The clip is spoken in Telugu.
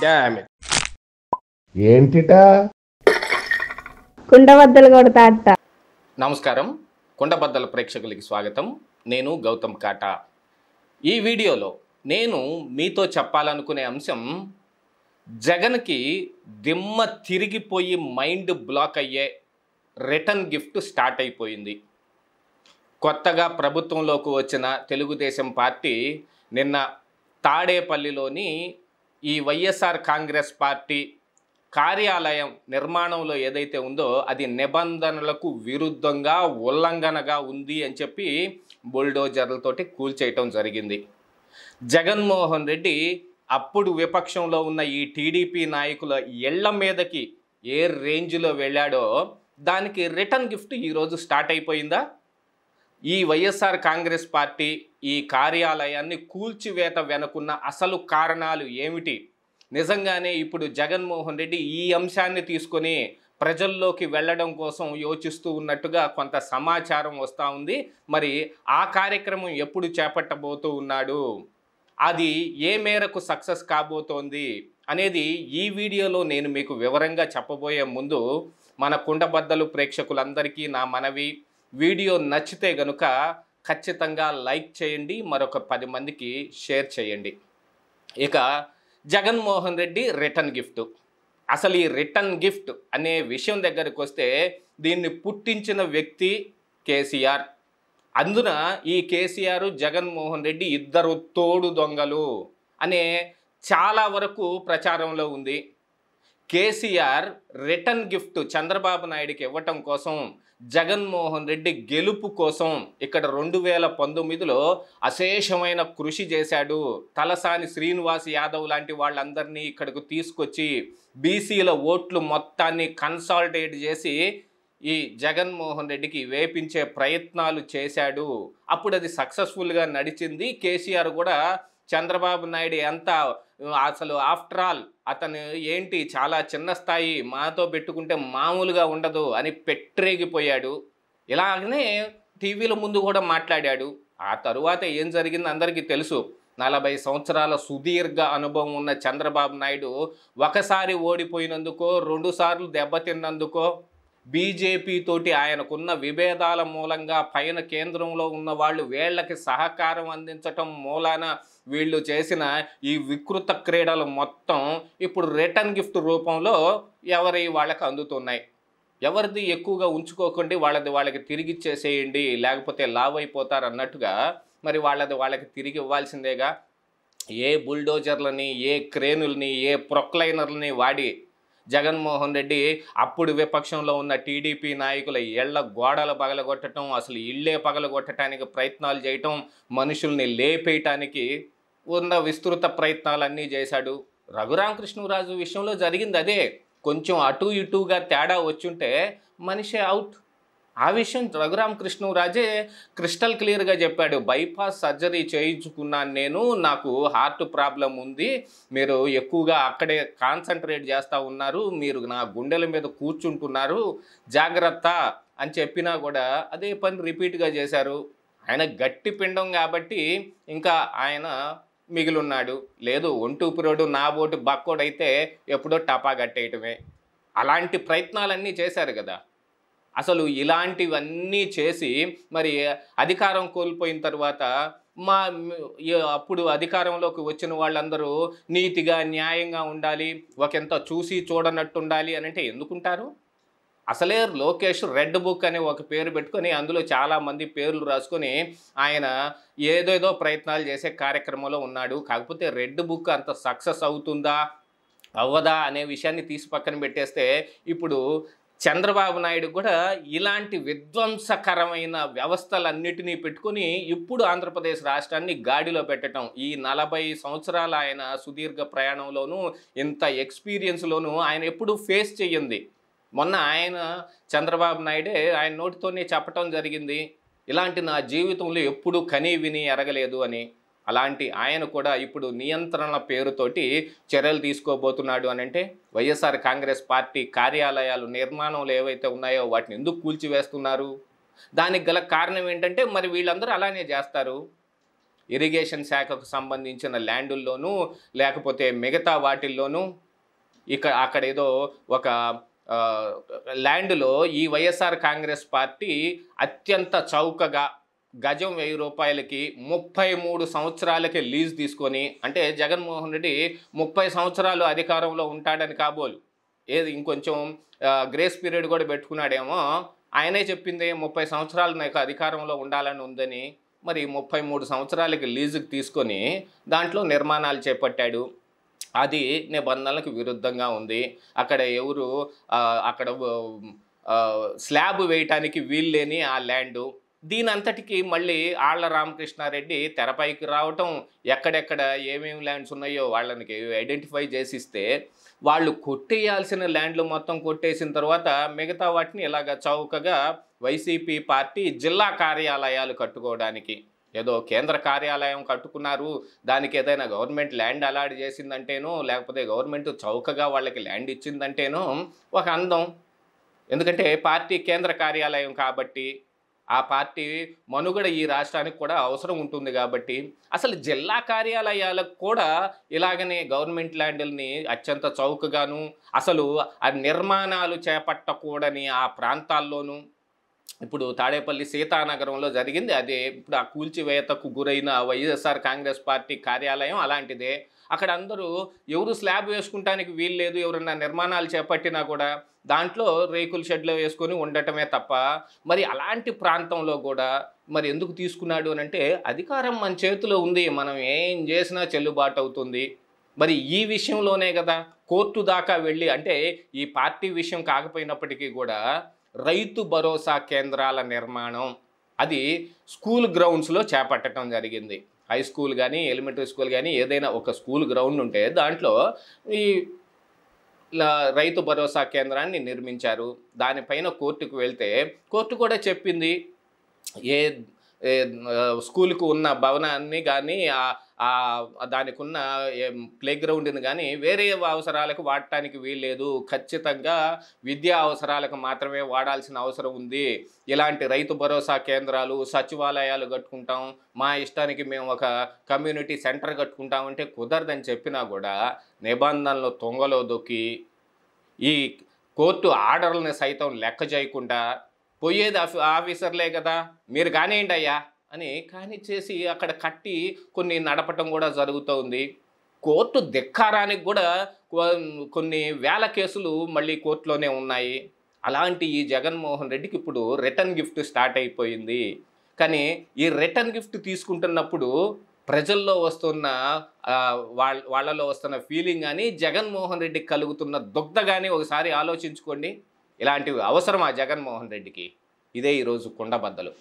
Damn it. ఏంటిటా కుండబద్దలు కొడతా అట్ట. నమస్కారం, కుండబద్దల ప్రేక్షకులకి స్వాగతం. నేను గౌతమ్ కాటా. ఈ వీడియోలో నేను మీతో చెప్పాలనుకునే అంశం, జగన్కి దిమ్మ తిరిగిపోయి మైండ్ బ్లాక్ అయ్యే రిటర్న్ గిఫ్ట్ స్టార్ట్ అయిపోయింది. కొత్తగా ప్రభుత్వంలోకి వచ్చిన తెలుగుదేశం పార్టీ నిన్న తాడేపల్లిలోని ఈ వైఎస్ఆర్ కాంగ్రెస్ పార్టీ కార్యాలయం నిర్మాణంలో ఏదైతే ఉందో అది నిబంధనలకు విరుద్ధంగా ఉల్లంఘనగా ఉంది అని చెప్పి బుల్డోజర్లతోటి కూల్చేయటం జరిగింది. జగన్మోహన్ రెడ్డి అప్పుడు విపక్షంలో ఉన్న ఈ టీడీపీ నాయకుల ఇళ్ల మీదకి ఏ రేంజ్లో వెళ్ళాడో దానికి రిటర్న్ గిఫ్ట్ ఈరోజు స్టార్ట్ అయిపోయిందా? ఈ వైఎస్ఆర్ కాంగ్రెస్ పార్టీ ఈ కార్యాలయాన్ని కూల్చివేత వెనుకున్న అసలు కారణాలు ఏమిటి? నిజంగానే ఇప్పుడు జగన్మోహన్ రెడ్డి ఈ అంశాన్ని తీసుకొని ప్రజల్లోకి వెళ్ళడం కోసం యోచిస్తూ ఉన్నట్టుగా కొంత సమాచారం వస్తూ ఉంది. మరి ఆ కార్యక్రమం ఎప్పుడు చేపట్టబోతూ ఉన్నాడు, అది ఏ మేరకు సక్సెస్ కాబోతోంది అనేది ఈ వీడియోలో నేను మీకు వివరంగా చెప్పబోయే ముందు మన కుండబద్దలు ప్రేక్షకులందరికీ నా మనవి, వీడియో నచ్చితే గనుక ఖచ్చితంగా లైక్ చేయండి, మరొక 10 మందికి షేర్ చేయండి. ఇక జగన్మోహన్ రెడ్డి రిటర్న్ గిఫ్ట్, అసలు ఈ రిటర్న్ గిఫ్ట్ అనే విషయం దగ్గరికి వస్తే దీన్ని పుట్టించిన వ్యక్తి కేసీఆర్. అందున ఈ కేసీఆర్ జగన్మోహన్ రెడ్డి ఇద్దరు తోడు దొంగలు అనే చాలా వరకు ప్రచారంలో ఉంది. కేసీఆర్ రిటర్న్ గిఫ్ట్ చంద్రబాబు నాయుడికి ఇవ్వటం కోసం, జగన్మోహన్ రెడ్డి గెలుపు కోసం ఇక్కడ 2019లో అశేషమైన కృషి చేశాడు. తలసాని శ్రీనివాస్ యాదవ్ లాంటి వాళ్ళందరినీ ఇక్కడికి తీసుకొచ్చి బీసీల ఓట్లు మొత్తాన్ని కన్సాలిడేట్ చేసి ఈ జగన్మోహన్ రెడ్డికి వేపించే ప్రయత్నాలు చేశాడు. అప్పుడు అది సక్సెస్ఫుల్గా నడిచింది. కేసీఆర్ కూడా చంద్రబాబు నాయుడు ఎంత అసలు ఆఫ్టర్ ఆల్ అతను ఏంటి చాలా చిన్న స్థాయి, మాతో పెట్టుకుంటే మామూలుగా ఉండదు అని పెట్టరేగిపోయాడు. ఇలాగనే టీవీల ముందు కూడా మాట్లాడాడు. ఆ తరువాత ఏం జరిగింది అందరికీ తెలుసు. 40 సంవత్సరాల సుదీర్ఘ అనుభవం ఉన్న చంద్రబాబు నాయుడు ఒకసారి ఓడిపోయినందుకో, 2 సార్లు దెబ్బతిన్నందుకో, బీజేపీ తోటి ఆయనకున్న విభేదాల మూలంగా పైన కేంద్రంలో ఉన్న వాళ్ళు వీళ్ళకి సహకారం అందించటం మూలాన వీళ్ళు చేసిన ఈ వికృత క్రీడలు మొత్తం ఇప్పుడు రిటర్న్ గిఫ్ట్ రూపంలో వాళ్ళకి అందుతున్నాయి. ఎవరిది ఎక్కువగా ఉంచుకోకండి, వాళ్ళకి తిరిగి ఇచ్చేసేయండి, లేకపోతే లావ్ అయిపోతారు అన్నట్టుగా మరి వాళ్ళకి తిరిగి ఇవ్వాల్సిందేగా. ఏ బుల్డోజర్లని, ఏ క్రేనుల్ని, ఏ ప్రొక్లైనర్లని వాడి జగన్మోహన్ రెడ్డి అప్పుడు విపక్షంలో ఉన్న టీడీపీ నాయకుల ఇళ్ల గోడలు పగలగొట్టడం, అసలు ఇళ్ళే పగలగొట్టడానికి ప్రయత్నాలు చేయటం, మనుషుల్ని లేపేయటానికి ఉన్న విస్తృత ప్రయత్నాలన్నీ చేశాడు. రఘురామకృష్ణరాజు విషయంలో జరిగింది అదే. కొంచెం అటు ఇటుగా తేడా వచ్చుంటే మనిషి అవుట్. ఆ విషయం రఘురామకృష్ణరాజే క్రిస్టల్ క్లియర్గా చెప్పాడు. బైపాస్ సర్జరీ చేయించుకున్నాను నేను, నాకు హార్ట్ ప్రాబ్లం ఉంది, మీరు ఎక్కువగా అక్కడే కాన్సన్ట్రేట్ చేస్తూ ఉన్నారు, మీరు నా గుండెల మీద కూర్చుంటున్నారు, జాగ్రత్త అని చెప్పినా కూడా అదే పని రిపీట్గా చేశారు. ఆయన గట్టి పిండం కాబట్టి ఇంకా ఆయన మిగిలిన్నాడు. లేదు ఒంటూపురోడు నా ఓటు బక్కోడైతే ఎప్పుడో టపా కట్టేయటమే. అలాంటి ప్రయత్నాలన్నీ చేశారు కదా. అసలు ఇలాంటివన్నీ చేసి మరి అధికారం కోల్పోయిన తర్వాత అప్పుడు అధికారంలోకి వచ్చిన వాళ్ళందరూ నీతిగా న్యాయంగా ఉండాలి, ఒకంత చూసి చూడనట్టు ఉండాలి అని అంటే ఎందుకుంటారు? అసలే లోకేష్ రెడ్ బుక్ అనే ఒక పేరు పెట్టుకొని అందులో చాలామంది పేర్లు రాసుకొని ఆయన ఏదేదో ప్రయత్నాలు చేసే కార్యక్రమంలో ఉన్నాడు. కాకపోతే రెడ్ బుక్ అంత సక్సెస్ అవుతుందా అవ్వదా అనే విషయాన్ని తీసి పక్కన పెట్టేస్తే ఇప్పుడు చంద్రబాబు నాయుడు కూడా ఇలాంటి విధ్వంసకరమైన వ్యవస్థలన్నిటినీ పెట్టుకొని ఇప్పుడు ఆంధ్రప్రదేశ్ రాష్ట్రాన్ని గాడిలో పెట్టడం, ఈ 40 సంవత్సరాల ఆయన సుదీర్ఘ ప్రయాణంలోనూ ఇంత ఎక్స్పీరియన్స్లోనూ ఆయన ఎప్పుడు ఫేస్ చెయ్యింది. మొన్న ఆయన చంద్రబాబు నాయుడే ఆయన నోటితోనే చెప్పటం జరిగింది, ఇలాంటి నా జీవితంలో ఎప్పుడూ కనీ విని ఎరగలేదు అని. అలాంటి ఆయన కూడా ఇప్పుడు నియంత్రణ పేరుతోటి చర్యలు తీసుకోబోతున్నాడు అని అంటే వైఎస్ఆర్ కాంగ్రెస్ పార్టీ కార్యాలయాలు నిర్మాణంలో ఏవైతే ఉన్నాయో వాటిని ఎందుకు కూల్చివేస్తున్నారు? దానికి గల కారణం ఏంటంటే మరి వీళ్ళందరూ అలానే చేస్తారు. ఇరిగేషన్ శాఖకు సంబంధించిన ల్యాండుల్లోనూ లేకపోతే మిగతా వాటిల్లోనూ అక్కడ ఏదో ఒక ల్యాండ్లో ఈ వైఎస్ఆర్ కాంగ్రెస్ పార్టీ అత్యంత చౌకగా గజం 1000 రూపాయలకి 33 సంవత్సరాలకి లీజ్ తీసుకొని, అంటే జగన్మోహన్ రెడ్డి 30 సంవత్సరాలు అధికారంలో ఉంటాడని కాబోలు, ఏది ఇంకొంచెం గ్రేస్ పీరియడ్ కూడా పెట్టుకున్నాడేమో. ఆయనే చెప్పింది 30 సంవత్సరాలు నాకు అధికారంలో ఉండాలని ఉందని. మరి 33 సంవత్సరాలకి లీజుకి తీసుకొని దాంట్లో నిర్మాణాలు చేపట్టాడు. అది నిబంధనలకు విరుద్ధంగా ఉంది. అక్కడ ఎవరు అక్కడ స్లాబ్ వేయటానికి వీల్లేని ఆ ల్యాండు. దీని అంతటికి మళ్ళీ ఆళ్ల రామకృష్ణారెడ్డి తెరపైకి రావటం, ఎక్కడెక్కడ ఏమేమి ల్యాండ్స్ ఉన్నాయో వాళ్ళకి ఐడెంటిఫై చేసిస్తే వాళ్ళు కొట్టేయాల్సిన ల్యాండ్లు మొత్తం కొట్టేసిన తర్వాత మిగతా వాటిని ఇలాగ చౌకగా వైసీపీ పార్టీ జిల్లా కార్యాలయాలు కట్టుకోవడానికి, ఏదో కేంద్ర కార్యాలయం కట్టుకున్నారు, దానికి ఏదైనా గవర్నమెంట్ ల్యాండ్ అలాట్ చేసిందంటేనో లేకపోతే గవర్నమెంట్ చౌకగా వాళ్ళకి ల్యాండ్ ఇచ్చిందంటేనో ఒక అందం. ఎందుకంటే పార్టీ కేంద్ర కార్యాలయం కాబట్టి, ఆ పార్టీ మనుగడ ఈ రాష్ట్రానికి కూడా అవసరం ఉంటుంది కాబట్టి, అసలు జిల్లా కార్యాలయాలకు కూడా ఇలాగనే గవర్నమెంట్ ల్యాండ్ని అత్యంత చౌకగాను, అసలు ఆ నిర్మాణాలు చేపట్టకూడని ఆ ప్రాంతాల్లోనూ, ఇప్పుడు తాడేపల్లి సీతానగరంలో జరిగింది అదే. ఇప్పుడు ఆ కూల్చివేతకు గురైన వైఎస్ఆర్ కాంగ్రెస్ పార్టీ కార్యాలయం అలాంటిదే. అక్కడ అందరూ ఎవరు స్లాబ్ వేసుకుంటానికి వీలు లేదు, ఎవరన్నా నిర్మాణాలు చేపట్టినా కూడా దాంట్లో రేకుల షెడ్లో వేసుకొని ఉండటమే తప్ప, మరి అలాంటి ప్రాంతంలో కూడా మరి ఎందుకు తీసుకున్నాడు అని అంటే, అధికారం మన చేతిలో ఉంది, మనం ఏం చేసినా చెల్లుబాటు అవుతుంది. మరి ఈ విషయంలోనే కదా కోర్టు దాకా వెళ్ళి, అంటే ఈ పార్టీ విషయం కాకపోయినప్పటికీ కూడా రైతు భరోసా కేంద్రాల నిర్మాణం అది స్కూల్ గ్రౌండ్స్లో చేపట్టడం జరిగింది. హై స్కూల్ కానీ ఎలిమెంటరీ స్కూల్ కానీ ఏదైనా ఒక స్కూల్ గ్రౌండ్ ఉంటే దాంట్లో ఈ రైతు భరోసా కేంద్రాన్ని నిర్మించారు. దానిపైన కోర్టుకు వెళ్తే కోర్టు కూడా చెప్పింది, ఏ స్కూల్కు ఉన్న భవనాన్ని కానీ దానికి ఉన్న ప్లే గ్రౌండ్ని కానీ వేరే అవసరాలకు వాడటానికి వీల్లేదు, ఖచ్చితంగా విద్యా అవసరాలకు మాత్రమే వాడాల్సిన అవసరం ఉంది. ఇలాంటి రైతు భరోసా కేంద్రాలు, సచివాలయాలు కట్టుకుంటాం, మా ఇష్టానికి మేము ఒక కమ్యూనిటీ సెంటర్ కట్టుకుంటామంటే కుదరదని చెప్పినా కూడా నిబంధనలు తొంగలో దొక్కి ఈ కోర్టు ఆర్డర్లను సైతం లెక్క చేయకుండా, పోయేది ఆఫీసర్లే కదా మీరు కానివ్వండి అయ్యా అని కానిచ్చేసి అక్కడ కట్టి కొన్ని నడపటం కూడా జరుగుతోంది. కోర్టు ధిక్కారానికి కూడా కొన్ని వేల కేసులు మళ్ళీ కోర్టులోనే ఉన్నాయి. అలాంటి ఈ జగన్మోహన్ రెడ్డికి ఇప్పుడు రిటర్న్ గిఫ్ట్ స్టార్ట్ అయిపోయింది. కానీ ఈ రిటర్న్ గిఫ్ట్ తీసుకుంటున్నప్పుడు ప్రజల్లో వస్తున్న వాళ్ళలో వస్తున్న ఫీలింగ్ కానీ, జగన్మోహన్ రెడ్డికి కలుగుతున్న దుగ్ధ కానీ ఒకసారి ఆలోచించుకోండి. ఇలాంటివి అవసరమా జగన్మోహన్ రెడ్డికి? ఇదే ఈరోజు కుండబద్దలు.